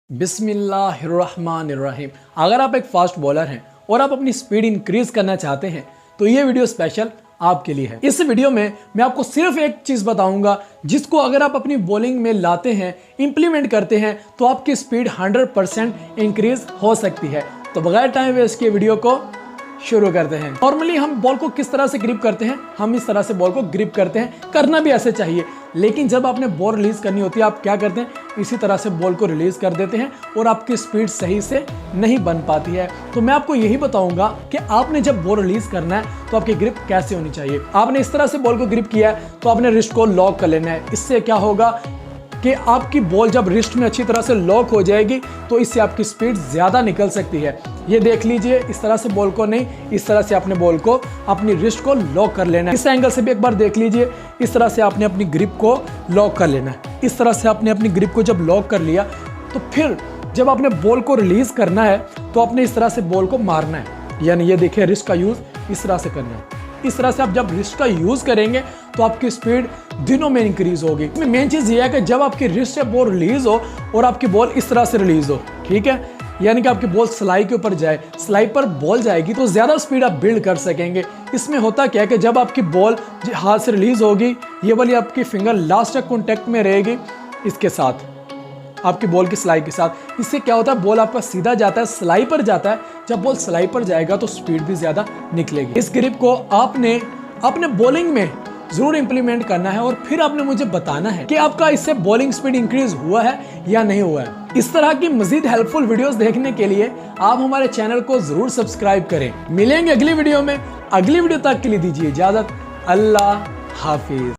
बिस्मिल्लाहिर्रहमानिर्रहीम। अगर आप एक फास्ट बॉलर हैं और आप अपनी स्पीड इंक्रीज करना चाहते हैं तो ये वीडियो स्पेशल आपके लिए है। इस वीडियो में मैं आपको सिर्फ एक चीज बताऊंगा जिसको अगर आप अपनी बॉलिंग में लाते हैं, इंप्लीमेंट करते हैं तो आपकी स्पीड 100% इंक्रीज हो सकती है। तो बगैर टाइम वेस्ट किए वीडियो को शुरू करते हैं। नॉर्मली हम बॉल को किस तरह से ग्रिप करते हैं, हम इस तरह से बॉल को ग्रिप करते हैं, करना भी ऐसे चाहिए। लेकिन जब आपने बॉल रिलीज करनी होती है आप क्या करते हैं, इसी तरह से बॉल को रिलीज कर देते हैं और आपकी स्पीड सही से नहीं बन पाती है। तो मैं आपको यही बताऊंगा कि आपने जब बॉल रिलीज करना है तो आपकी ग्रिप कैसे होनी चाहिए। आपने इस तरह से बॉल को ग्रिप किया है तो आपने रिस्ट को लॉक कर लेना है। इससे क्या होगा कि आपकी बॉल जब रिस्ट में अच्छी तरह से लॉक हो जाएगी तो इससे आपकी स्पीड ज़्यादा निकल सकती है। ये देख लीजिए, इस तरह से बॉल को नहीं, इस तरह से आपने बॉल को अपनी रिस्ट को लॉक कर लेना है। इस एंगल से भी एक बार देख लीजिए, इस तरह से आपने अपनी ग्रिप को लॉक कर लेना है। इस तरह से आपने अपनी ग्रिप को जब लॉक कर लिया तो फिर जब आपने बॉल को रिलीज करना है तो आपने इस तरह से बॉल को मारना है। यानी ये देखिए, रिस्ट का यूज़ इस तरह से करना है। इस तरह से आप जब रिस्ट का यूज करेंगे तो आपकी स्पीड दिनों में इंक्रीज होगी। मेन चीज ये है कि जब आपकी रिस्ट से बॉल रिलीज हो और आपकी बॉल इस तरह से रिलीज हो, ठीक है, यानी कि आपकी बॉल स्लाई के ऊपर जाए, स्लाई पर बॉल जाएगी तो ज्यादा स्पीड आप बिल्ड कर सकेंगे। इसमें होता क्या है कि जब आपकी बॉल हाथ से रिलीज होगी, ये वाली आपकी फिंगर लास्ट तक कॉन्टेक्ट में रहेगी इसके साथ, आपकी बॉल की स्लाई के साथ। इससे क्या होता है, बॉल आपका सीधा जाता है, स्लाई पर जाता है। जब बॉल स्लाई पर जाएगा तो स्पीड भी ज्यादा निकलेगी। इस ग्रिप को आपने अपने बॉलिंग में जरूर इंप्लीमेंट करना है और फिर आपने मुझे बताना है कि आपका इससे बॉलिंग स्पीड इंक्रीज हुआ है या नहीं हुआ है। इस तरह की मजीद हेल्पफुल वीडियोस देखने के लिए आप हमारे चैनल को जरूर सब्सक्राइब करें। मिलेंगे अगली वीडियो में। अगली वीडियो तक के लिए दीजिए इजाजत। अल्लाह हाफिज।